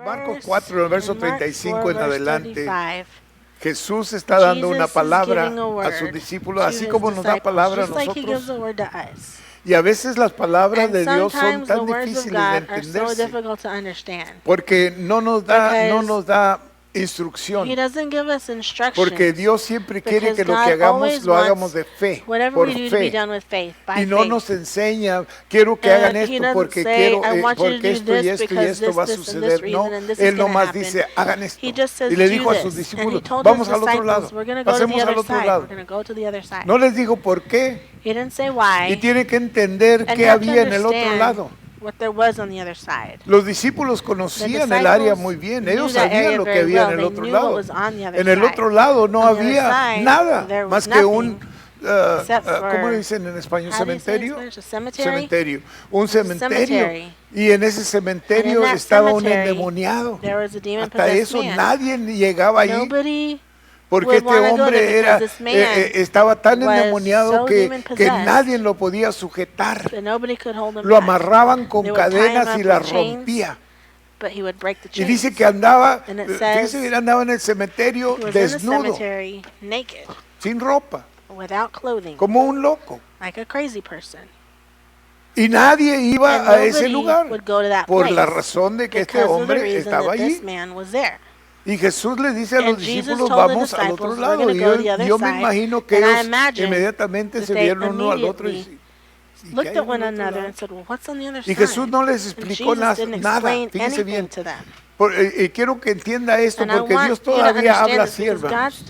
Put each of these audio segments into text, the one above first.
Marcos 4, el verso in Mark 35 4, en verse adelante, 35, Jesús está dando una Jesus is palabra giving a a sus word discípulos, to así his como nos da disciples, palabra a just like he gives a nosotros. word to us. Y a veces las palabras And de Dios son sometimes the tan words of difíciles de God are so entenderse, difficult to understand porque no nos da He instrucción. doesn't give us Porque instructions, Dios siempre quiere because que lo que God hagamos always lo hagamos wants de fe, whatever por we do to be fe. done with faith, by Y no faith. nos enseña, quiero que hagan And he esto doesn't porque say, quiero, I want you to porque do esto y this esto y because esto this, va a this, and this suceder. No, reason, and this is Él going to nomás happen. dice, hagan esto. He just says, Y le do dijo a sus this. And he discípulos, told vamos his al otro lado, disciples, we're going to go to the pasemos al other otro side. lado. We're going to go to the other side. No les dijo por qué. He didn't say Y why. tiene que entender And qué you have to había en el otro understand lado. what there was on the other side. Los discípulos conocían el área muy bien. Ellos sabían lo que había en el otro lado. En el otro lado no había nada más que un, ¿cómo le dicen en español? Cementerio. Cementerio. Un cementerio. Y en ese cementerio estaba un endemoniado. Hasta eso nadie llegaba allí. Nobody Porque este hombre estaba tan endemoniado que nadie lo podía sujetar. Lo amarraban con cadenas y las rompía. Y dice que andaba en el cementerio desnudo, sin ropa, como un loco. Y nadie iba a ese lugar por la razón de que este hombre estaba allí. Y Jesús le dice a los discípulos, vamos al otro lado. Y yo me imagino que ellos inmediatamente se vieron uno al otro y y Jesús no les explicó nada. Fíjense bien. Quiero que entienda esto porque Dios todavía habla así, hermanos.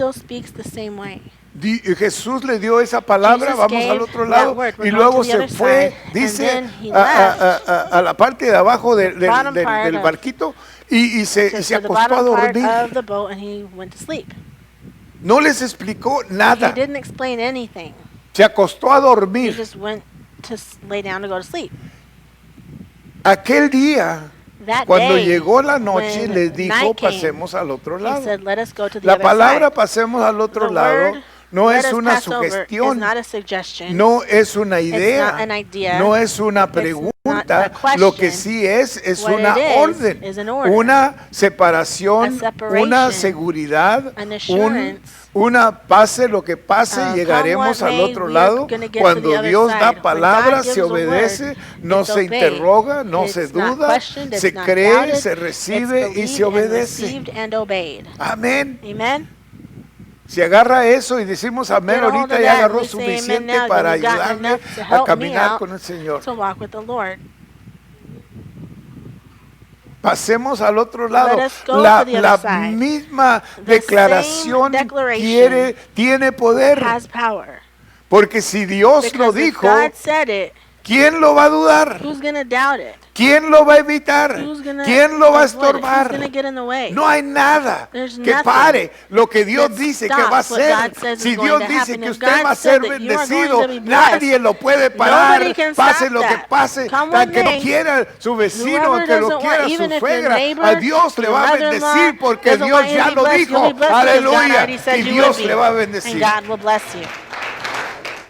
Jesús le dio esa palabra, vamos al otro lado, y luego se fue, dice, a la parte de abajo del barquito y se acostó a dormir. No les explicó nada. Se acostó a dormir. Aquel día, cuando llegó la noche, les dijo, pasemos al otro lado. La palabra pasemos al otro lado no es una sugestión, no es una idea, no es una pregunta. Lo que sí es una orden, una separación, una seguridad, una pase lo que pase, llegaremos al otro lado. Cuando Dios da palabra, se obedece, no se interroga, no se duda, se cree, se recibe y se obedece. Amén. Si agarra eso y decimos amén, ahorita ya agarró suficiente para ayudarme a caminar con el Señor. Pasemos al otro lado. La misma declaración tiene poder. Porque si Dios lo dijo, ¿quién lo va a dudar? ¿Quién lo va a evitar? ¿Quién lo va a estorbar? No hay nada que pare lo que Dios dice que va a hacer. Si Dios dice que usted va a ser bendecido, nadie lo puede parar. Pase lo que pase, aunque no quiera su vecino, aunque lo quiera su suegra, a Dios le va a bendecir porque Dios ya lo dijo. Aleluya. Y Dios le va a bendecir.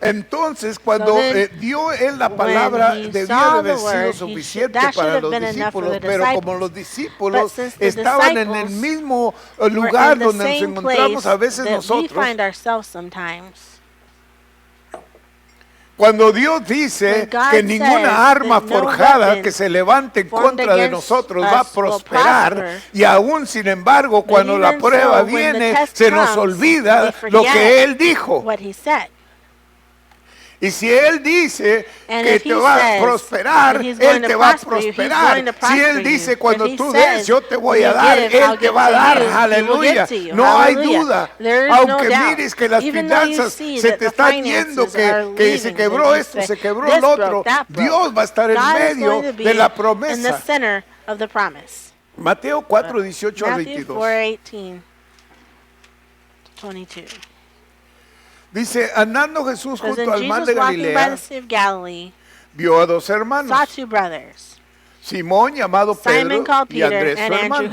Entonces, cuando dio él la palabra, debió de haber sido suficiente para los discípulos, pero como los discípulos estaban en el mismo lugar donde nos encontramos a veces nosotros, cuando Dios dice que ninguna arma forjada que se levante en contra de nosotros va a prosperar, y aún sin embargo, cuando la prueba viene, se nos olvida lo que Él dijo. Y si Él dice que te va a prosperar, Él te va a prosperar. Si Él dice cuando tú des, yo te voy a dar, Él te va a dar. Aleluya. No hay duda. Aunque mires que las finanzas se te están yendo, que se quebró esto, se quebró el otro, Dios va a estar en medio de la promesa. Mateo 4, 18 al 22. Dice, andando Jesús junto al mar de Galilea, vio a dos hermanos, Simón llamado Pedro y Andrés su hermano,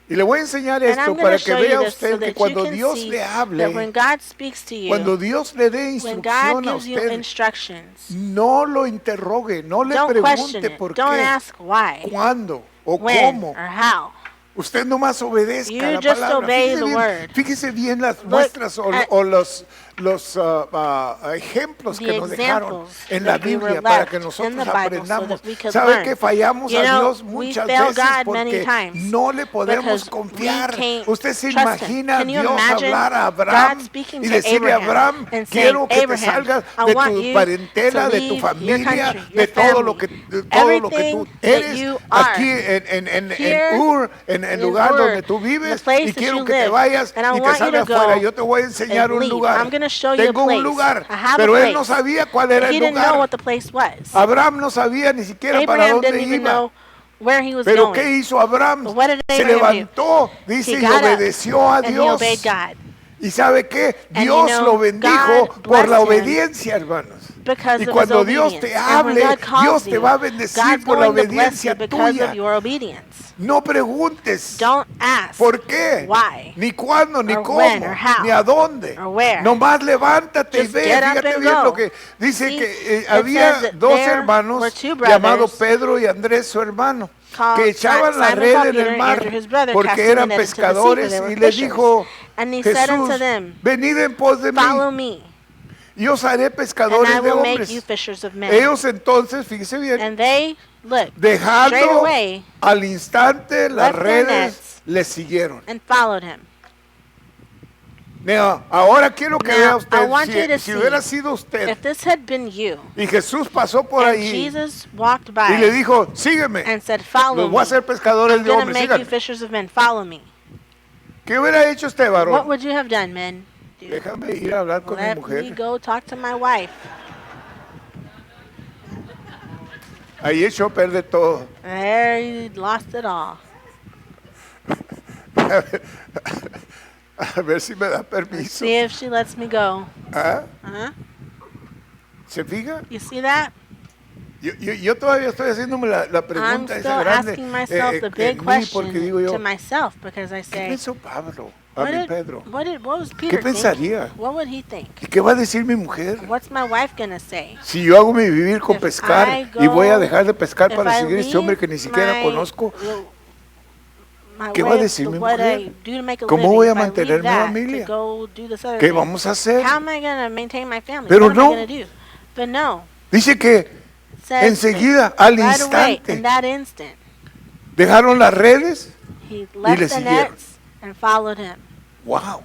Y le voy a enseñar esto para que vea usted que cuando Dios le hable, cuando Dios le dé instrucción a usted, no lo interrogue, no le pregunte por qué, cuándo o cómo. Usted nomás obedezca la palabra. Fíjese bien las muestras o los ejemplos que nos dejaron en la Biblia para que nosotros aprendamos. ¿Sabe que fallamos a Dios muchas veces porque no le podemos confiar? Usted se imagina a Dios hablar a Abraham y decirle a Abraham, quiero que te salgas de tu parentela, de tu familia, de todo lo que tú eres aquí en Ur, en el lugar donde tú vives, y quiero que te vayas y te salgas fuera. Yo te voy a enseñar un lugar. Tengo un lugar, pero él no sabía cuál era el lugar. Abraham no sabía ni siquiera para dónde iba. Pero ¿qué hizo Abraham? Se levantó, dice, y obedeció a Dios. ¿Y sabe qué? Dios lo bendijo por la obediencia, hermanos. Y cuando Dios te hable, Dios te va a bendecir por la obediencia tuya. No preguntes por qué, ni cuándo, ni cómo, ni a dónde. Nomás levántate y ve. Fíjate bien lo que dice, que había dos hermanos llamados Pedro y Andrés, su hermano, que echaban la red en el mar porque eran pescadores, y les dijo Jesús, venid en pos de mí y os haré pescadores de hombres. Ellos entonces, fíjese bien, dejando al instante las redes, le siguieron. Ahora quiero que vea usted, si hubiera sido usted y Jesús pasó por ahí y le dijo, sígueme, los voy a hacer pescadores de hombres, síganme. ¿Qué hubiera hecho usted, varón? Déjame ir a hablar con mi mujer. Ahí echó a perder todo. A ver si me da permiso. See if she lets me go. ¿Ah? ¿Se fija? You see that? Yo todavía estoy haciéndome la pregunta esa grande porque digo yo, ¿qué pensó Pablo? Pedro. ¿Qué pensaría? ¿Y qué va a decir mi mujer? Si yo hago mi vivir con pescar y voy a dejar de pescar para seguir a este hombre que ni siquiera conozco, ¿qué va a decir mi mujer? ¿Cómo voy a mantener mi familia? ¿Qué vamos a hacer? Pero no. Dice que enseguida, al instante, dejaron las redes y le siguieron. Wow.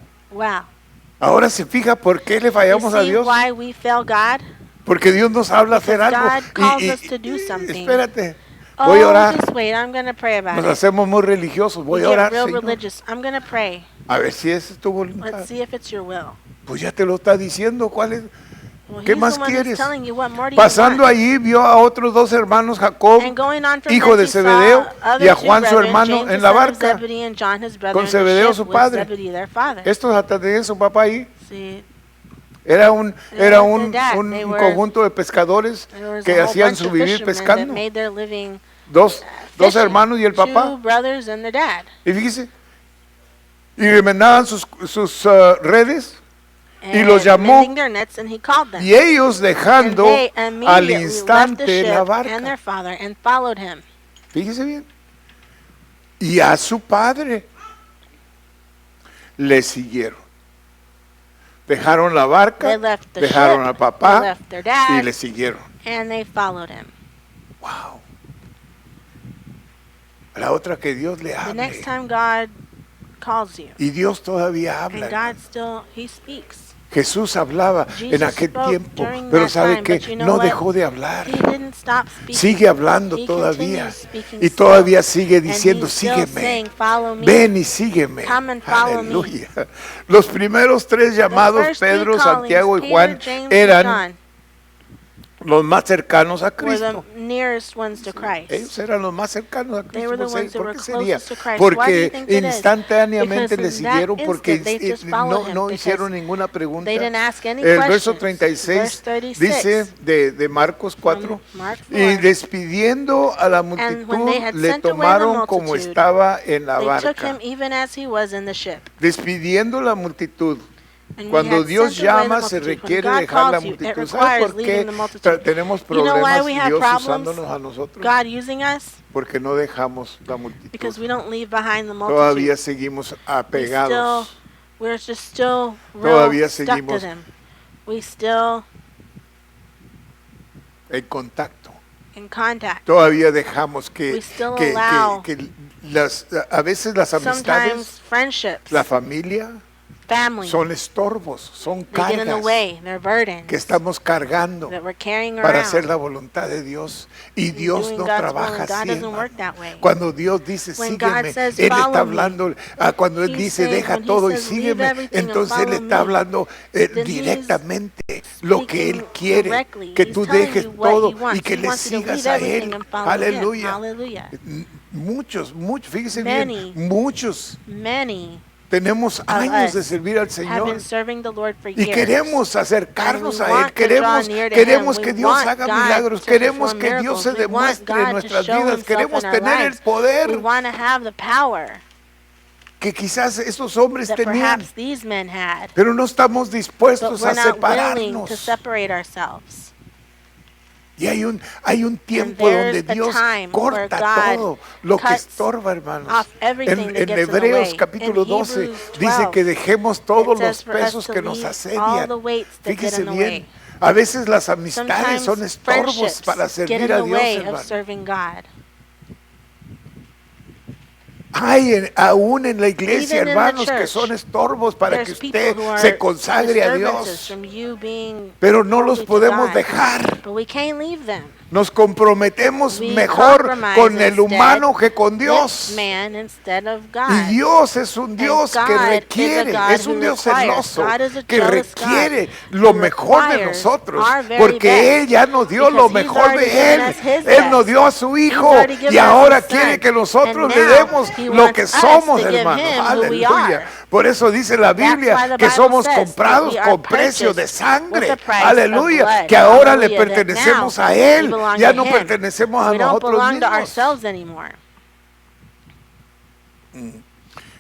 Ahora se fija por qué le fallamos a Dios. Porque Dios nos habla a hacer algo. Y espérate. Voy a orar. Nos hacemos muy religiosos. Voy a orar, Señor. A ver si esa es tu voluntad. Pues ya te lo está diciendo. ¿Cuál es? ¿Qué más quieres? Pasando allí vio a otros dos hermanos, Jacob, hijo de Zebedeo, y a Juan su hermano en la barca, con Zebedeo su padre. Estos hasta tenían su papá ahí. Era un conjunto de pescadores que hacían su vivir pescando. Dos hermanos y el papá. Y fíjese, y remendaban sus redes. Y los llamó, y ellos dejando al instante la barca. Fíjese bien. Y a su padre le siguieron. Dejaron la barca, dejaron al papá y le siguieron. Wow. La otra, que Dios le hable. Y Dios todavía habla. Jesús hablaba en aquel tiempo, pero ¿sabe qué? No dejó de hablar. Sigue hablando todavía. Y todavía sigue diciendo, sígueme. Ven y sígueme. Aleluya. Los primeros tres llamados, Pedro, Santiago y Juan, eran los más cercanos a were Cristo. the nearest ones to Christ. Ellos eran los más cercanos a They Cristo. were the ones that ¿Por were qué sería? closest to Christ. Why do you Porque think it is? instantáneamente Because le in siguieron that porque instant, they just followed him no because hicieron ninguna pregunta. they didn't ask any El verso questions. 36 Verse 36 dice de Marcos 4, Mark y 4, despidiendo a la when they multitud had le sent away the tomaron como multitude, estaba en la they took barca. him even as he was in the ship. Despidiendo la multitud. And we Cuando had Dios sent away the llama se multitude. When requiere God dejar la calls you, it multitud. ¿Sabes requires por leaving qué the multitude. tenemos You know why problemas we have Dios problems, usándonos a nosotros? God using us? Porque no dejamos la multitud. Because we don't leave behind the multitude. Todavía seguimos apegados. We're just still Todavía real stuck to seguimos them. We still en contacto. in contact. Todavía dejamos We que, still que, allow que, que a veces las Sometimes amistades, friendships, la familia, family, son estorbos, son they get in the cargas way. They're burdens que estamos cargando that we're carrying para hacer around. la voluntad de Dios. Y Dios Doing no God's trabaja will, and God así, doesn't hermano. work that way. Cuando Dios dice When God sígueme, says, Él "Follow está me", hablando, cuando Él He's dice saying, deja when he todo y says, "Leave sígueme", everything and entonces Él follow está me, hablando then he's directamente lo que Él speaking quiere, directly. que He's tú telling dejes you what todo he wants. y que He le wants you to sigas leave a everything Él. and follow him. Aleluya. Hallelujah. Muchos, fíjese Many. bien, muchos Many tenemos años de us servir al have Señor. been serving the Lord for Y years. queremos acercarnos And a we Él, want to draw near to queremos Him. que We Dios want haga God milagros, to queremos perform que Dios se miracles. We want demuestre en God to nuestras show vidas, Himself queremos in our tener el lives. We poder want to have the power que quizás estos hombres that tenían, perhaps these men had, pero no estamos but dispuestos we're a not willing to separarnos. separate ourselves. Y hay un tiempo there's donde a Dios time corta where God todo lo que cuts estorba, hermanos. off everything that En gets in the Hebreos way. capítulo In 12 Hebrews dice 12, que dejemos todos it los says for us pesos to que nos leave all asedian. the weights that get Fíjese in the bien, way. a veces las amistades Sometimes son estorbos friendships para get servir in a the Dios, way of hermano. serving God. Hay aún en la iglesia, Even in the hermanos, que church, son estorbos para que There's people usted who are se consagre a disturbances Dios. from you being Pero no los holy to podemos God. dejar. But we can't leave them. Nos comprometemos We mejor compromise con el instead humano que con Dios. with man instead of Y God. Dios es un Dios And que God requiere, is a God es un who Dios requires. celoso, God is a que jealous requiere God lo who mejor de requires nosotros, our very porque best, Él ya nos dio lo because He's mejor already de given Él. us His Él nos best. dio a su He's Hijo already given y us ahora His quiere Son. que nosotros And le now demos He lo wants que us somos, to give hermanos. Him who we Aleluya. are. Por eso dice la That's why Biblia the que Bible somos says that comprados we are con precio de purchased sangre. with the price of Aleluya. blood. Que ahora le Hallelujah. That pertenecemos now a we Él, belong ya to no Him. pertenecemos a We don't nosotros belong to mismos. ourselves anymore.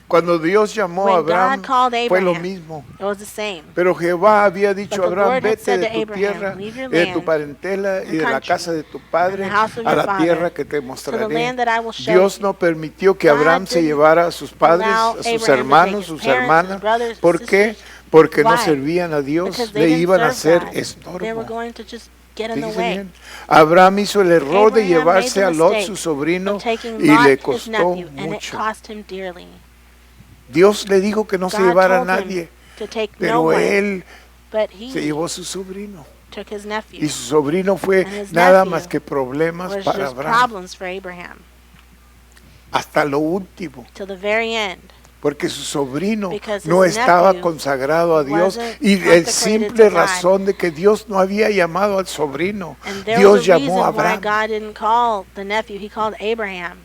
Cuando Dios llamó a When God Abraham called fue lo Abraham, mismo. it was the same. Pero Jehová había dicho a But the Abraham, Lord had vete said de to tu Abraham, tierra, leave your y de tu land parentela y and de la country, casa de tu padre and the house of a your la father, tierra que te to the mostraré. land that I will show Dios you. no permitió que God Abraham se didn't llevara a sus padres, allow a sus Abraham to take hermanos, his sus parents, hermanas. his brothers, his ¿Por qué? sisters. Porque no Why? servían a Dios, Because they le didn't iban a serve ser God. They were estorbo. going to just get in the Fíjese way. bien. Abraham hizo el error de Abraham llevarse made a the Lot, mistake su sobrino, of taking y Lot, le his costó nephew, and it mucho. cost him dearly. Dios le dijo que no se God llevara a told him nadie, to take no pero one, él but se he llevó a su sobrino. took his nephew. Y su sobrino fue And his nada nephew más que problemas was para just Abraham, problems for Abraham hasta lo último, till the very end. porque su sobrino Because no his estaba nephew consagrado a Dios, wasn't y el consecrated simple to God. razón de que Dios no había llamado al sobrino, And there Dios was a llamó a reason why Abraham. God didn't call the nephew, He called Abraham.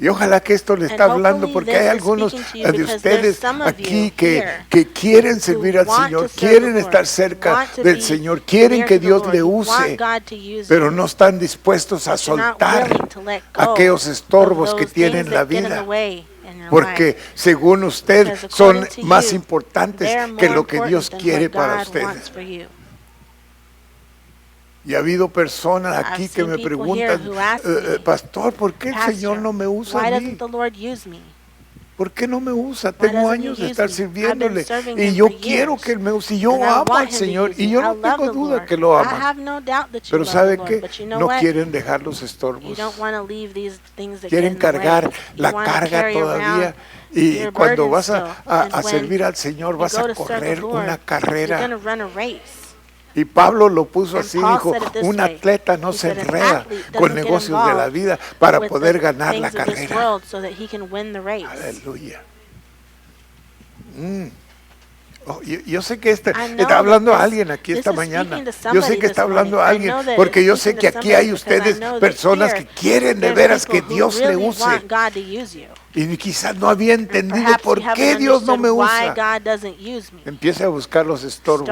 Y ojalá que esto le And está hablando, hopefully porque this hay is algunos speaking to you de because ustedes there's some of aquí you que, here que quieren servir al want Señor, to serve quieren the estar Lord, cerca want to del be Señor, quieren near que to the Dios Lord, le you use, want God to use pero you, no están dispuestos a but you're not soltar willing to let go aquellos estorbos of que those tienen things la that get in the vida. way in your Porque life. según usted Because son according to más you, importantes They're que more lo que Dios important than quiere what para God ustedes. wants for you. Y ha habido personas I've aquí que seen me people preguntan, here who ask me, pastor, ¿por qué el Pastor, Señor no me usa why a mí? doesn't the Lord use me? ¿Por qué no me usa? Why Tengo doesn't he años de use estar me? sirviéndole I've been serving y him yo for quiero years. que Él me use y yo And I amo want al him to Señor use y me. yo I no love tengo the duda Lord. que lo I ama. have no doubt that you Pero love ¿sabe the Lord, qué? but you know No what? quieren dejar los You estorbos. don't want to leave these things that Quieren get in the cargar way. la You want to carga carry todavía. around Y your cuando burdens vas still. a And when servir al Señor you vas go a to serve the correr Lord, una you're carrera. going to run a race. Y Pablo lo puso And así, Paul dijo, said it this un way. atleta no He se said, "An enreda athlete con doesn't get negocios de la involved vida para with poder the ganar la things of this carrera. world so that he can win the race." Aleluya. Yo sé que está hablando a alguien aquí esta mañana. Yo sé que está hablando a alguien porque yo sé que aquí hay ustedes personas que quieren de veras que Dios le use. Y quizás no había entendido por qué Dios no me usa. Empiece a buscar los estorbos.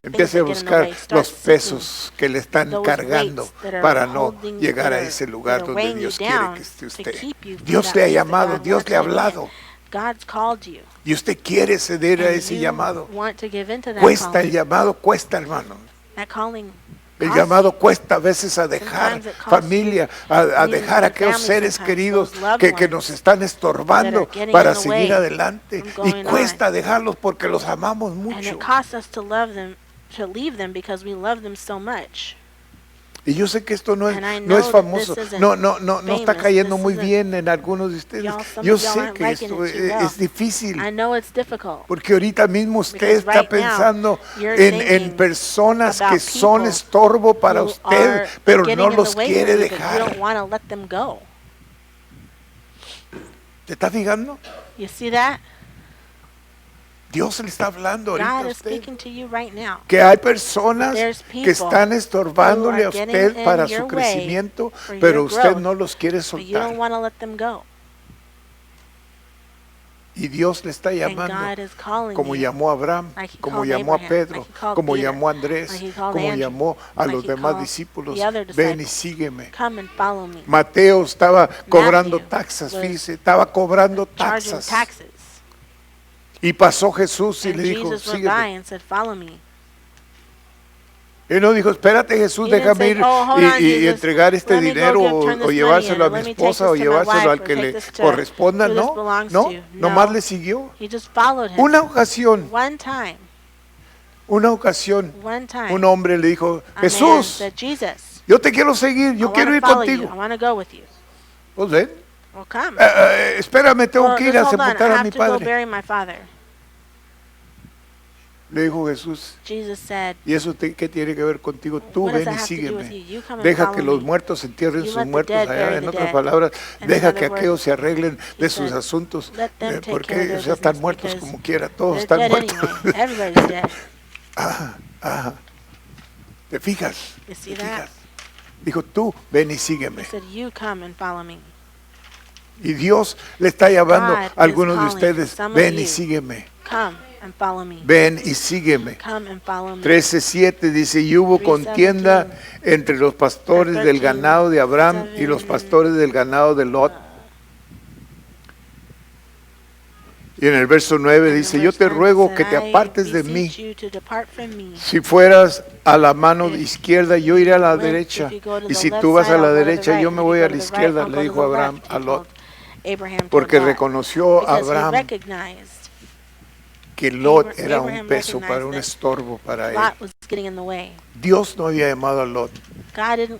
Empiece a buscar los pesos que le están cargando para no llegar a ese lugar donde Dios quiere que esté usted. Dios le ha llamado, Dios le ha hablado. Y usted quiere ceder a ese llamado. Cuesta el llamado, cuesta, hermano. El llamado cuesta a veces a dejar familia, a dejar a aquellos seres queridos que nos están estorbando para seguir adelante. Y cuesta dejarlos porque los amamos mucho. Y yo sé que esto no es famoso, no está cayendo muy bien en algunos de ustedes. Yo sé que esto es difícil, porque ahorita mismo usted está pensando en personas que son estorbo para usted, pero no los quiere dejar. ¿Te está fijando? Dios le está hablando ahorita a usted. Que hay personas que están estorbándole a usted para su crecimiento, pero usted no los quiere soltar. Y Dios le está llamando, como llamó a Abraham, como llamó a Pedro, como llamó a Andrés, como llamó a los demás discípulos. Ven y sígueme. Mateo estaba cobrando taxas, fíjese, estaba cobrando taxas. Y pasó Jesús y le dijo, sígueme. Él no dijo, espérate Jesús, déjame ir y entregar este dinero o llevárselo a mi esposa o llevárselo al que le corresponda. No, nomás le siguió. Una ocasión, un hombre le dijo, Jesús, yo te quiero seguir, yo quiero ir contigo. Pues ven. Espérame, tengo que ir a sepultar a mi padre. Le dijo Jesús, ¿y eso qué tiene que ver contigo? Tú ven y sígueme. Deja que los muertos entierren sus muertos allá. En otras palabras, deja que aquellos se arreglen de sus asuntos, porque ellos ya están muertos como quiera. Todos están muertos. ¿Te fijas? Dijo, tú ven y sígueme. Y Dios le está llamando a algunos de ustedes, ven y sígueme. Ven y sígueme. 13:7 dice, y hubo contienda entre los pastores del ganado de Abraham y los pastores del ganado de Lot. Y en el verso 9 dice, yo te ruego que te apartes de mí. Si fueras a la mano izquierda, yo iré a la derecha. Y si tú vas a la derecha, yo me voy a la izquierda, le dijo Abraham a Lot. Porque reconoció a Abraham que Lot era un peso para un estorbo para él. Dios no había llamado a Lot.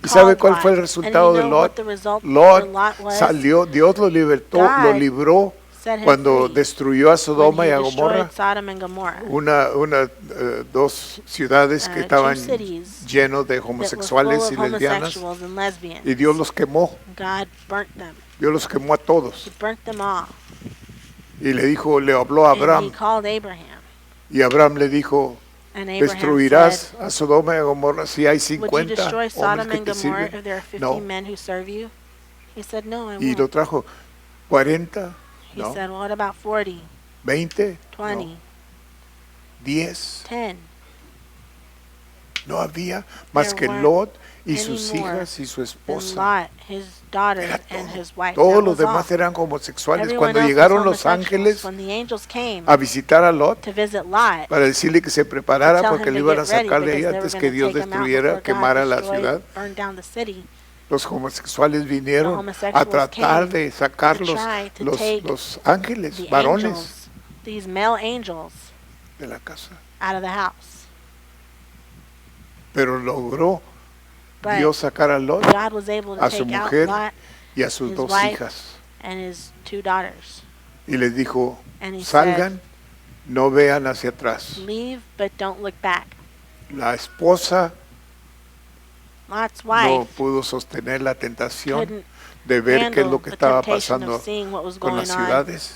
¿Y sabe cuál fue el resultado de Lot? Lot salió, Dios lo libertó, lo libró cuando destruyó a Sodoma y a Gomorra, dos ciudades que estaban llenos de homosexuales y lesbianas, y Dios los quemó. Dios los quemó a todos. Y le dijo, le habló a Abraham. Y Abraham le dijo, destruirás a Sodoma y a Gomorra si hay 50 hombres que te sirven. No. Y lo trajo 40. No. 20. No. 10. No había más que Lot y sus hijas y su esposa. Era todo. Todos los demás eran homosexuales. Cuando llegaron los ángeles a visitar a Lot para decirle que se preparara porque le iban a sacar de ahí antes que Dios destruyera, quemara la ciudad, los homosexuales vinieron a tratar de sacar los ángeles, varones, de la casa. Pero logró Dios sacar a Lot, a su mujer y a sus dos hijas. Y les dijo, salgan, no vean hacia atrás. La esposa no pudo sostener la tentación de ver qué es lo que estaba pasando con las ciudades.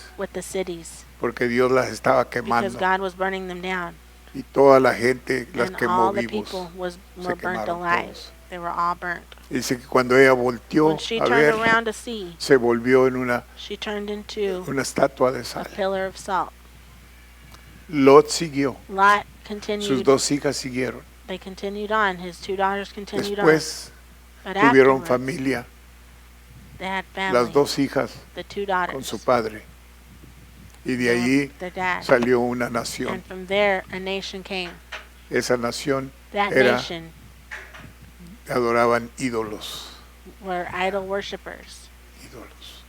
porque Dios las estaba because quemando God was burning them down. y toda la gente las And quemó all the vivos. people were Se burnt quemaron alive. todos. They were all burnt. Dice que cuando ella volteó When she a turned ver, around to see, se volvió en she turned into una estatua de a sal. pillar of salt. Lot siguió, Lot sus continued. dos hijas siguieron. They continued on. His two daughters continued Después on. But tuvieron afterwards, familia, they had las family. dos hijas The two con daughters. su padre. Y de and allí their dad. salió una nación. And from there, a nation came. Esa nación That era, nation adoraban ídolos. were idol worshippers. Ídolos.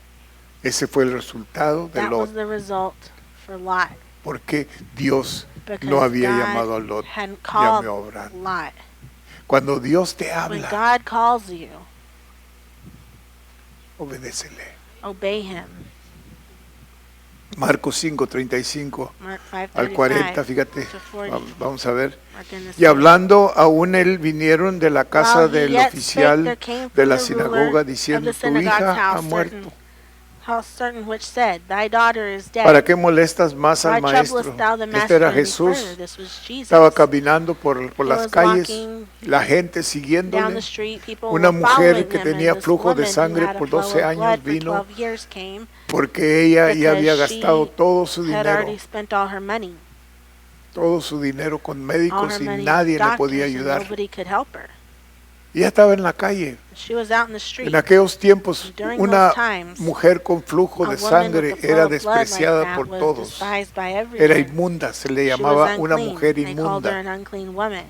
Ese fue el resultado de That Lot. was the result for Lot. Porque Dios Because no había God llamado a Lot, hadn't llame called a Abraham. Lot. Cuando Dios te When habla, God calls you, obedécele. obey Him. Marcos 5:35 Mark al 40, 5:35 fíjate, to 40. vamos a ver. Mark in this Y hablando aún él vinieron de la casa While he del yet spake, oficial there came de from la the sinagoga ruler diciendo, of the tu synagogue's hija ha house muerto. certain which said, Thy daughter is dead. ¿Para qué molestas más Why al maestro? troublest thou the Este master era any Jesús. further? This was Jesus. Estaba caminando por He las was calles, walking la gente down siguiéndole. the street, people Una were mujer following que him, tenía and this flujo de woman who sangre had a por flow 12 of años blood for vino 12 years came porque ella ya había because gastado she todo su had dinero, already spent all her money con all médicos her y money nadie with le podía doctors, and ayudar. nobody could help her. Y ella estaba en la calle. She was out in the street. En aquellos tiempos, During una those times, mujer con flujo a de woman sangre with a flow era of blood like despreciada that por was todos. despised by everyone. Era inmunda, se le She llamaba was una unclean. mujer They called her inmunda. an unclean woman.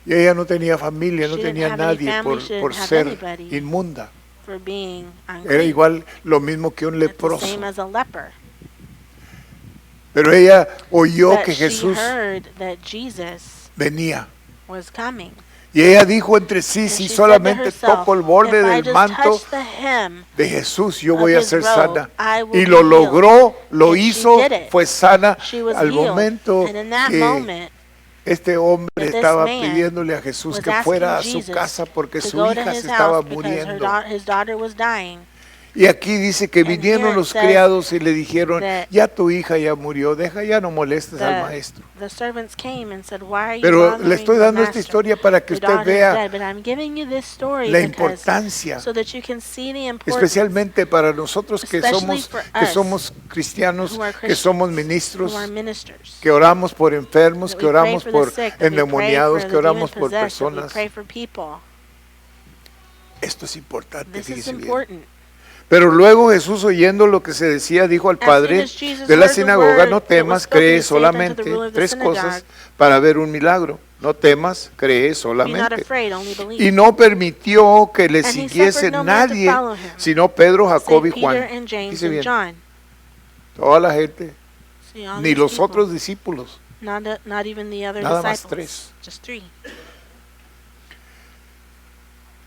Y ella no tenía familia, no She didn't tenía have any nadie family, she por didn't have ser anybody. inmunda. For being Era unclean. igual lo mismo que un It's the leproso. same as a leper. Pero ella oyó But que she Jesús heard that Jesus venía. was coming. Y ella dijo entre sí, And si she said to solamente herself, toco el borde "If I del just manto touch the hem de Jesús, yo of voy a his ser robe, sana. I will Y be lo healed." logró, lo And she hizo, did it. fue sana. She was Al healed. momento And in that que moment, este hombre that this estaba man pidiéndole a Jesús was que fuera a asking su Jesus casa porque to su go to hija his se estaba house because muriendo. his daughter was dying. Y aquí dice que And vinieron here it los says criados y le dijeron, that ya tu hija ya murió, ya no molestes al maestro. The servants came and said, "Why are you Pero bothering le estoy the dando esta master? historia para que Your usted daughter is vea dead." But I'm giving you this story la because importancia, so that you can see the importance, especialmente para nosotros que especially for us somos cristianos, who are que Christians, somos ministros, who are ministers, que oramos por enfermos, that que we pray oramos for the por sick, that we pray endemoniados, for que the oramos por demon-possessed, that we personas. pray for people. Esto es importante, This is fíjese bien. important. Pero luego Jesús, oyendo lo que se decía, dijo al As soon padre as Jesus de la heard the sinagoga, word no that was temas, spoken, cree he said unto the solamente. ruler of the Tres synagogue, cosas para ver un milagro. No temas, cree "Be not solamente. afraid, only believe." Y no permitió que le And he siguiese suffered no man to nadie, follow him, sino Pedro, Jacob y save Juan. Peter and James Dice and bien, John. toda la gente, See, all ni these los people, otros discípulos, not even the other nada más disciples. tres. Just three.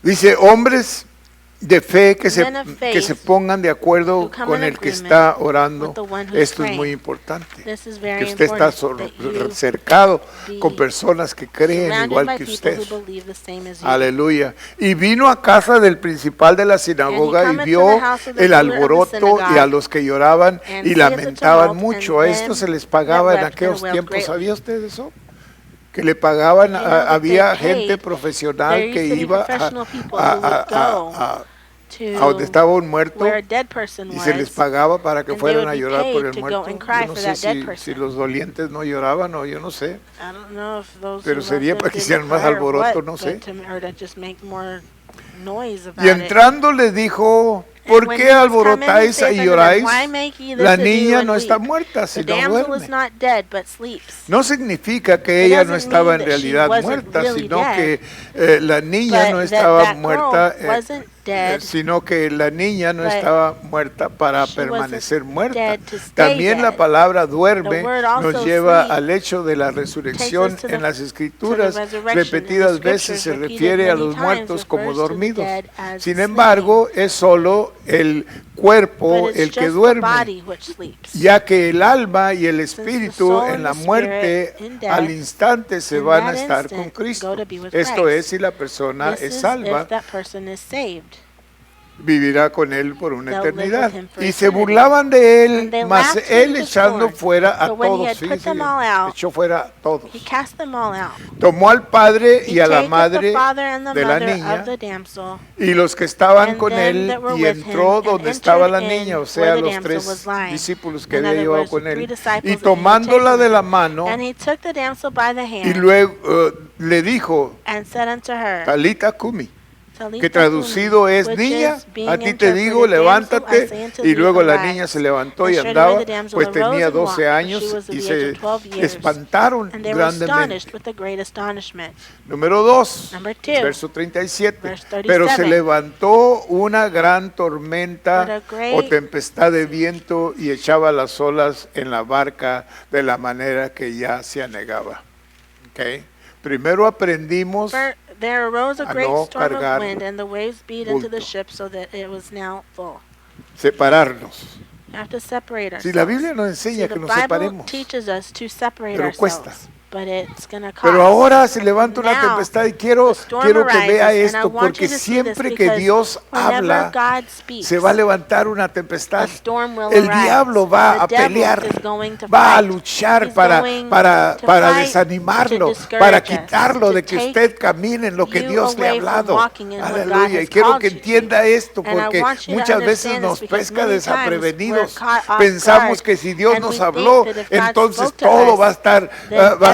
Dice, hombres de fe que Men of faith se pongan de acuerdo who come con in el que agreement está orando. with the one who's Esto es praying. muy importante. This is Que very usted está important. that you cercado be con personas que creen surrounded igual by que people usted. who believe the same as you. Aleluya. Y vino a casa del principal de la sinagoga y cometh to vio the house of the el ruler of the alboroto synagogue, y a los que lloraban and y seeth the lamentaban tumult, mucho. A and esto them se les pagaba that en wept aquellos and wailed tiempos. greatly. ¿Sabía usted eso? Que le pagaban, Did you know that había they paid? gente profesional There que used to be iba professional people a- who would go a to donde estaba un muerto where a dead person y was, se les pagaba para que and they fueran would a be llorar por paid el to go muerto. and cry Yo no for sé that dead si person. los dolientes no lloraban o yo no sé. I don't know if those Pero who sería loved para them que hicieran didn't más cry or alboroto, what, no sé. but or to just make more noise about Y entrando le dijo, ¿por when qué he was come in, he alborotáis saith y unto them, lloráis? "Why make ye this La ado niña and no está weep? muerta, The sino damsel is duerme. not dead, but sleeps." No significa que It ella no doesn't estaba mean en that she realidad wasn't muerta, really sino dead, que la niña But no that estaba girl muerta, wasn't dead, sino que la niña no but estaba muerta para she permanecer wasn't muerta. dead to stay También la dead. palabra duerme The word also nos lleva sleep al hecho de la resurrección. takes us to En las to escrituras the resurrection. repetidas In the veces se scriptures, refiere a repeated los many muertos times, como refers to dormidos. dead as Sin sleeping. embargo, es solo el cuerpo But it's el que just the duerme, body which sleeps. ya que el alma y el the espíritu soul en and la the muerte spirit in death, al instante se in van a that estar instant, con Cristo. go to be with Esto Christ. es si la persona This es is salva. if that person is saved. vivirá con él por una eternidad. Y se burlaban de él, mas él echando fuera a todos, echó fuera a todos. Tomó al padre y a la madre de la niña y los que estaban con él y entró donde estaba la niña, o sea, los 3 discípulos que había llevado con él, y tomándola de la mano, y luego le dijo, Talita Kumi, que traducido es niña, a ti te digo, levántate, y luego la niña se levantó y andaba, pues tenía 12 años y se espantaron grandemente. Número 2, verso 37, pero se levantó una gran tormenta o tempestad de viento y echaba las olas en la barca de la manera que ya se anegaba. Okay. Primero aprendimos There arose a great storm of wind, and the waves beat into the ship so that it was now full. Separarnos. You have to separate ourselves. Si la Biblia nos enseña que nos separemos, teaches us to separate pero cuesta. ourselves. But it's gonna cost. Pero ahora se levanta una tempestad y quiero que vea esto, porque siempre que Dios habla, se va a levantar una tempestad. El diablo va a pelear, va a luchar para desanimarlo, para quitarlo de que usted camine en lo que Dios le ha hablado. Aleluya. Y quiero que entienda esto, porque muchas veces nos pesca desprevenidos. Pensamos que si Dios nos habló, entonces todo va a estar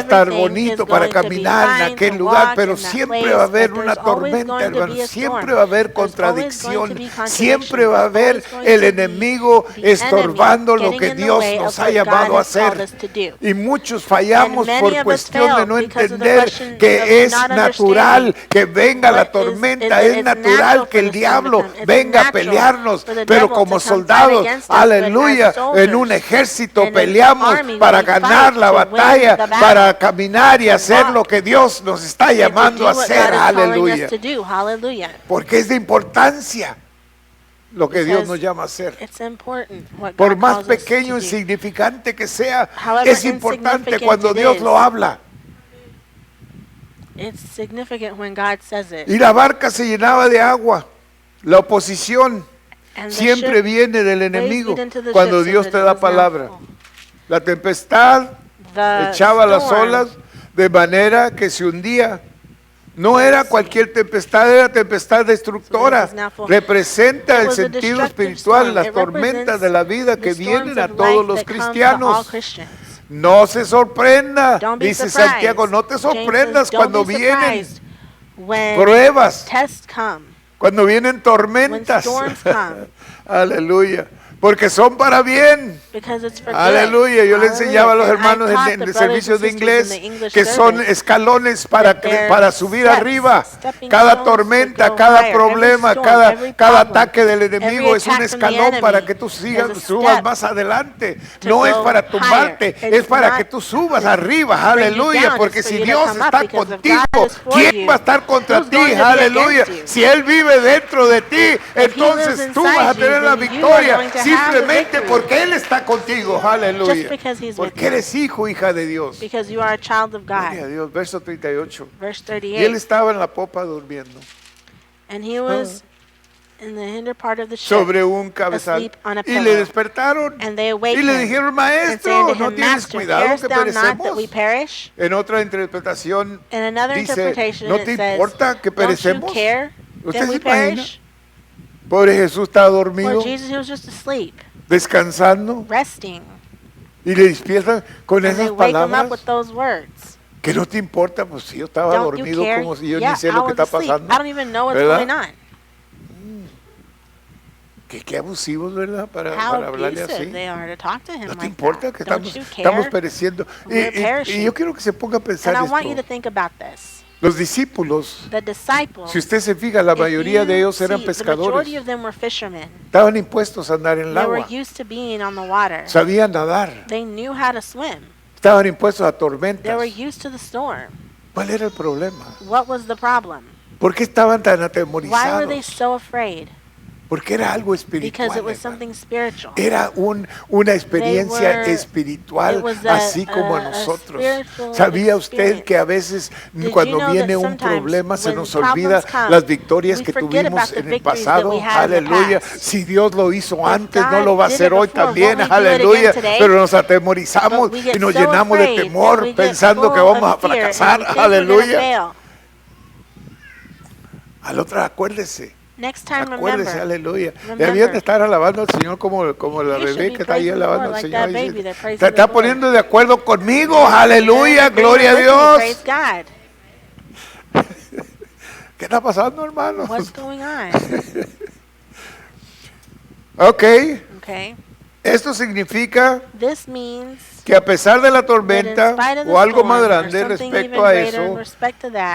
bonito para caminar en aquel lugar, pero siempre va a haber una tormenta, hermano, siempre va a haber contradicción, siempre va a haber el enemigo estorbando lo que Dios nos ha llamado a hacer. Y muchos fallamos por cuestión de no entender que es natural que venga la tormenta, es natural que el diablo venga a pelearnos, pero como soldados, aleluya, en un ejército peleamos para ganar la batalla, para caminar y hacer lo que Dios nos está llamando a hacer, aleluya. Porque es de importancia lo que Dios nos llama a hacer. Por más pequeño e insignificante que sea, es importante cuando Dios lo habla. Y la barca se llenaba de agua. La oposición siempre viene del enemigo cuando Dios te da palabra. La tempestad echaba las olas de manera que se hundía. No era cualquier tempestad, era tempestad destructora. Representa el sentido espiritual, las tormentas de la vida que vienen a todos los cristianos. No se sorprenda, dice Santiago, no te sorprendas cuando vienen pruebas, cuando vienen tormentas. Aleluya. Porque son para bien. Aleluya. Yo le enseñaba a los hermanos en el servicio de inglés que son escalones para subir arriba. Cada tormenta, cada problema, cada ataque del enemigo es un escalón para que tú subas más adelante. No es para tumbarte, es para que tú subas arriba. Aleluya. Porque si Dios está contigo, ¿quién va a estar contra ti? Aleluya. Si Él vive dentro de ti, entonces tú vas a tener la victoria. Simplemente porque Él está contigo, aleluya. Porque eres hijo, hija de Dios. Gloria a Dios, verso 38. Y Él estaba en la popa durmiendo. Sobre un cabezal. Y le despertaron. Y le dijeron, maestro, ¿no tienes cuidado que perecemos? En otra interpretación dice, ¿no te importa que perecemos? ¿Usted se imagina? Pobre Jesús estaba dormido, descansando, y le despiertan con esas palabras. ¿Que no te importa? Pues si yo estaba dormido, como si yo ni sé lo que está pasando, ¿verdad? Qué abusivos, ¿verdad? Para hablarle así. No te importa que estamos pereciendo. Y yo quiero que se ponga a pensar esto. Los discípulos, si usted se fija, la mayoría de ellos eran pescadores. Estaban impuestos a andar en el agua. Sabían nadar. Estaban impuestos a tormentas. ¿Cuál era el problema? ¿Por qué estaban tan atemorizados? Porque era algo espiritual. Because it was something spiritual. Era una experiencia espiritual, así como a nosotros. ¿Sabía usted que a veces cuando viene un problema se nos olvida las victorias que tuvimos en el pasado? Aleluya. Si Dios lo hizo antes, no lo va a hacer hoy también. Aleluya. Pero nos atemorizamos y nos llenamos de temor pensando que vamos a fracasar. Aleluya. Al otro, acuérdese. Next time, acuérdese, aleluya. Debían de estar alabando al Señor como la bebé que está ahí alabando al Señor. Se está poniendo de acuerdo conmigo, aleluya, gloria a Dios. ¿Qué está pasando, hermanos? Okay. Esto significa que a pesar de la tormenta o algo más grande respecto a eso,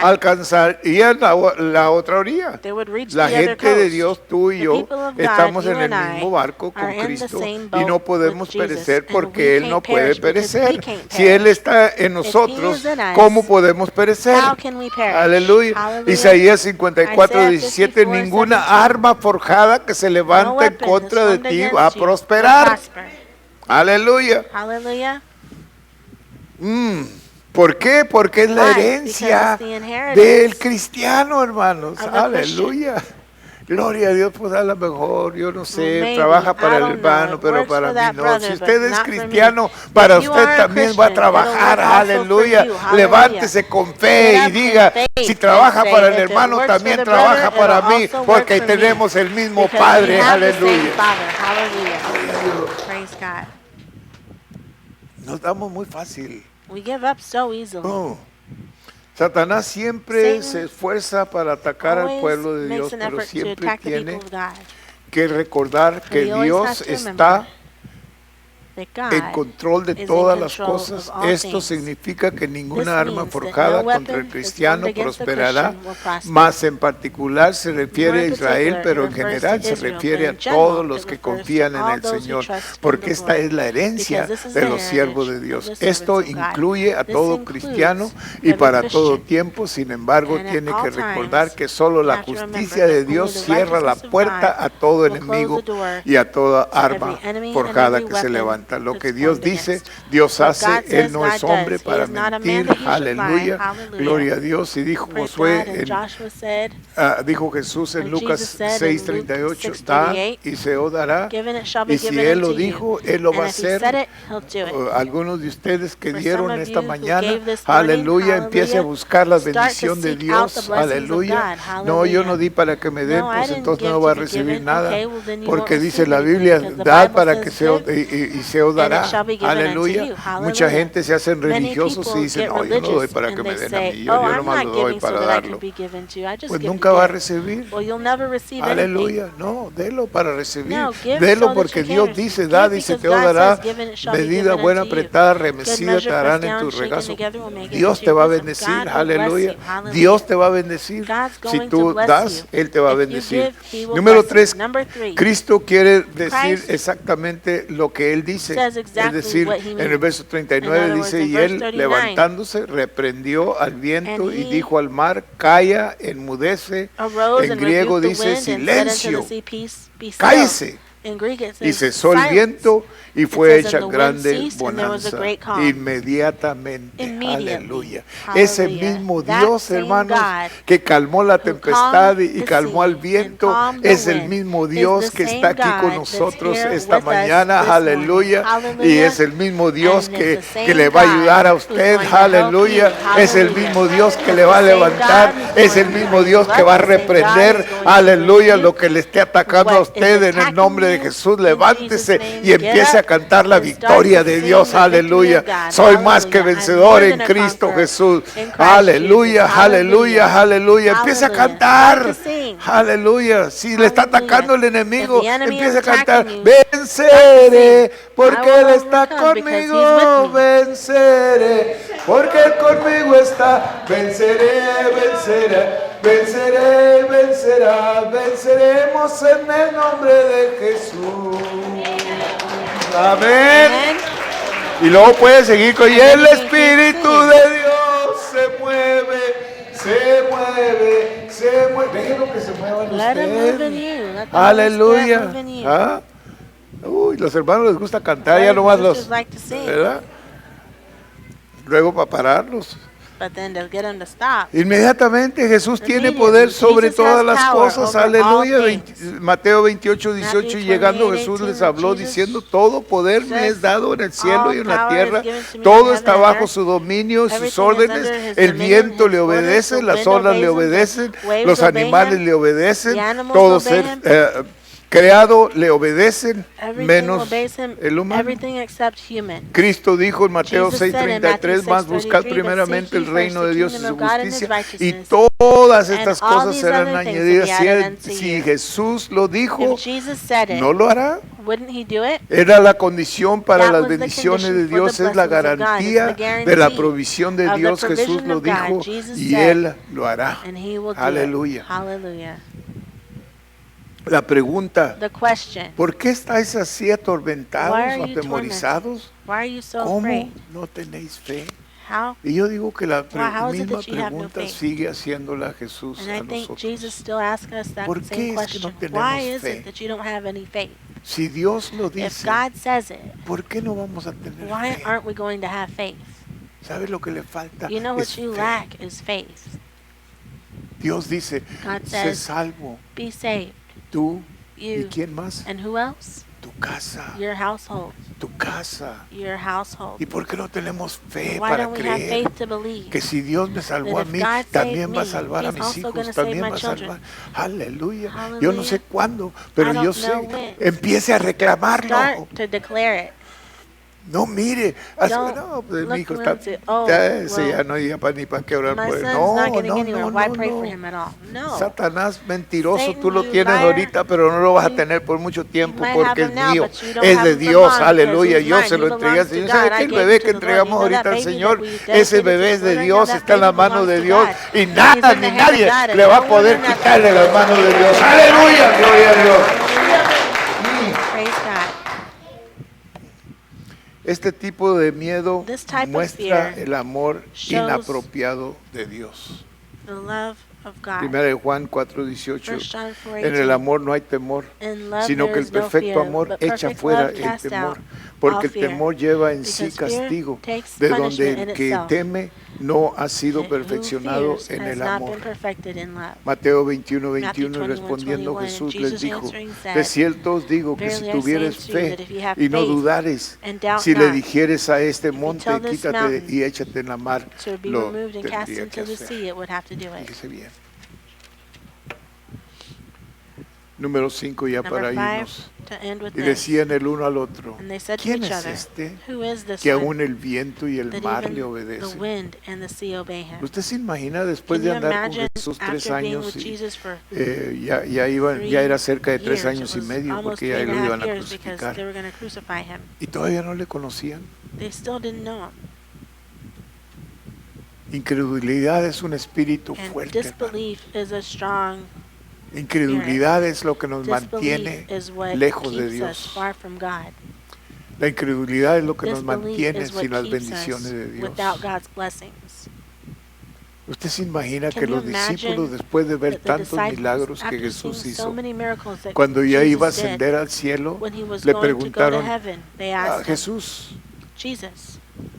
alcanzarían la otra orilla. La gente de Dios, tú y yo, estamos en el mismo barco con Cristo y no podemos perecer porque Él no puede perecer. Si Él está en nosotros, ¿cómo podemos perecer? Aleluya. Isaías 54:17, ninguna arma forjada que se levante en contra de ti va a prosperar. Aleluya. ¿Por qué? Porque es la herencia del cristiano, hermanos. Aleluya. Gloria a Dios, pues a lo mejor, yo no sé, trabaja para el hermano, pero para mí no. Si usted es cristiano, para usted también va a trabajar. Aleluya. Levántese con fe y diga, si trabaja para el hermano, también trabaja para mí, porque tenemos el mismo Padre. Aleluya. Nos damos muy fácil. Satanás siempre se esfuerza para atacar al pueblo de Dios, pero siempre tiene que recordar que Dios está en control de todas las cosas. Esto significa que ninguna arma forjada contra el cristiano prosperará, más en particular se refiere a Israel, pero en general se refiere a todos los que confían en el Señor, porque esta es la herencia de los siervos de Dios. Esto incluye a todo cristiano y para todo tiempo. Sin embargo, tiene que recordar que solo la justicia de Dios cierra la puerta a todo enemigo y a toda arma forjada que se levanta. Lo que Dios dice, Dios hace. Él no es hombre para mentir. Aleluya. Gloria a Dios. Y dijo Josué, dijo Jesús en Lucas 6:38, da y se os dará. Y si Él lo dijo, Él lo va a hacer. Algunos de ustedes que dieron esta mañana, aleluya, empiece a buscar la bendición de Dios. Aleluya. No, yo no di para que me den, pues entonces no va a recibir nada. Porque dice la Biblia, dad para que se os dará. Aleluya. Mucha gente se hacen religiosos y dicen, no, yo no doy para que me den a mí, yo nomás lo doy para darlo. Pues nunca va a recibir. Aleluya. No, délo para recibir. Délo porque Dios dice, dad y se te dará, medida buena, apretada, remecida, te darán en tu regazo. Dios te va a bendecir. Aleluya. Dios te va a bendecir. Si tú das, Él te va a bendecir. Número 3, Cristo quiere decir exactamente lo que Él dice. Es decir, en el verso 39 dice, y Él levantándose reprendió al viento y dijo al mar, calla, enmudece. En griego dice, silencio, cállese. Y cesó el viento y fue hecha grande bonanza inmediatamente. Aleluya. Ese mismo Dios, hermanos, que calmó la tempestad y calmó al viento, es el mismo Dios que está aquí con nosotros esta mañana. Aleluya. Y es el mismo Dios que le va a ayudar a usted. Aleluya. Es el mismo Dios que le va a levantar. Es el mismo Dios que va a reprender. Aleluya. Lo que le esté atacando a usted en el nombre de Jesús. Levántese y empiece a cantar la victoria de Dios. Aleluya. Soy más que vencedor en Cristo Jesús. Aleluya, aleluya, aleluya. Empieza a cantar. Aleluya. Si le está atacando el enemigo, empieza a cantar. Venceré porque Él está conmigo. Venceré porque Él conmigo está. Venceré, venceré. Venceré, vencerá, venceremos en el nombre de Jesús. Amén. Y luego puede seguir con, y el Espíritu de Dios se mueve, se mueve, se mueve. Déjenlo que se muevan ustedes. Aleluya. ¿Ah? Uy, los hermanos les gusta cantar, ya nomás los, ¿verdad? Luego para pararlos. Inmediatamente Jesús tiene poder sobre todas las cosas, aleluya. Mateo 28, 18, y llegando Jesús les habló diciendo, todo poder me es dado en el cielo y en la tierra, todo está bajo su dominio, sus órdenes, el viento le obedece, las olas le obedecen, los animales le obedecen, todo ser creado le obedecen, menos el humano. Cristo dijo en Mateo 6:33, más buscad primeramente el reino de Dios y su justicia, y todas estas cosas serán añadidas. Si Jesús lo dijo, ¿no lo hará? Era la condición para las bendiciones de Dios, es la garantía de la provisión de Dios. Jesús lo dijo y Él lo hará. Aleluya. La pregunta, ¿por qué estáis así atormentados o atemorizados? ¿Cómo no tenéis fe? Y yo digo que la misma pregunta sigue haciéndola Jesús a nosotros. ¿Por qué es que no tenemos fe? Si Dios lo dice, ¿por qué no vamos a tener fe? ¿Sabes lo que le falta? Es fe. Dios dice, sé salvo. Tú y quién más? Tu casa. Tu casa. ¿Y por qué no tenemos fe para creer que si Dios me salvó a mí, también va a salvar a mis hijos, también va a salvar? Aleluya. Yo no sé cuándo, pero yo sé. Empiece a reclamarlo. No, mire, no, pues mi hijo está, ya no iba ni para qué orar por él. No. Satanás mentiroso, tú lo tienes ahorita, pero no lo vas a tener por mucho tiempo porque es mío, es de Dios, aleluya. Yo se lo entregué al Señor. ¿Sabe qué? El bebé que entregamos ahorita al Señor, ese bebé es de Dios, está en las manos de Dios y nada ni nadie le va a poder quitarle las manos de Dios. Aleluya, gloria a Dios. Este tipo de miedo muestra el amor inapropiado de Dios. Primera de Juan 4:18. En el amor no hay temor, sino que el perfecto amor echa fuera el temor, porque el temor lleva en sí castigo, de donde el que teme no ha sido perfeccionado en el amor. Mateo 21:21, respondiendo Jesús les dijo, de cierto os digo que si tuvieres fe y no dudares, si le dijeres a este monte, quítate y échate en la mar, lo tendría que hacer. Fíjese bien. Número 5, ya para irnos. Y decían el uno al otro, ¿quién es este que aún el viento y el mar le obedecen? ¿Usted se imagina después de andar con Jesús 3 años? Ya era cerca de 3 años y medio porque ya lo iban a crucificar. Y todavía no le conocían. Incredulidad es un espíritu fuerte. Incredulidad es lo que nos mantiene lejos de Dios. La incredulidad es lo que nos mantiene sin las bendiciones de Dios. ¿Usted se imagina que los discípulos, después de ver tantos milagros que Jesús hizo, cuando ya iba a ascender al cielo, le preguntaron a Jesús,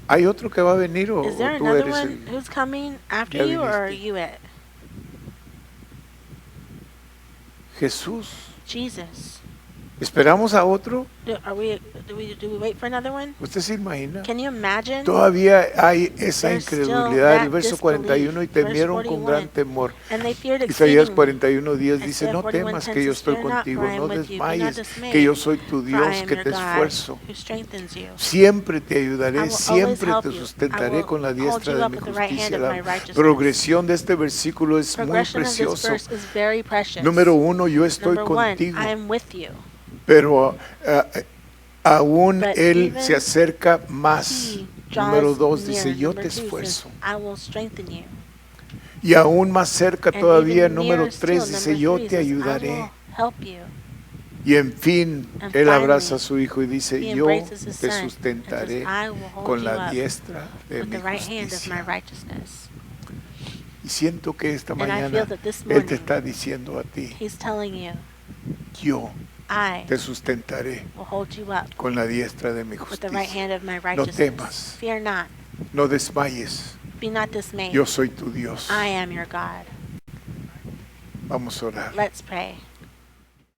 ¿hay otro que va a venir o tú eres el que viniste? Jesús. ¿Esperamos a otro? ¿Usted se imagina? Todavía hay esa incredulidad. El verso 41, y temieron con gran temor. Isaías 41:10 dice, no temas que yo estoy contigo, no desmayes, que yo soy tu Dios, que te esfuerzo. Siempre te ayudaré, siempre te sustentaré con la diestra de mi justicia. La progresión de este versículo es muy precioso. Número 1, yo estoy contigo. Pero aún Él se acerca más. Número 2 dice, yo te esfuerzo. Y aún más cerca todavía, número 3 dice, yo te ayudaré. Y en fin, Él abraza a su hijo y dice, yo te sustentaré con la diestra de mi justicia. Y siento que esta mañana Él te está diciendo a ti, yo I te sustentaré will hold you up con la diestra de mi with the right justicia. hand of my No righteousness. temas, Fear not, no desmayes. be not dismayed. Yo soy tu Dios. I am your God. Vamos a orar. Let's pray.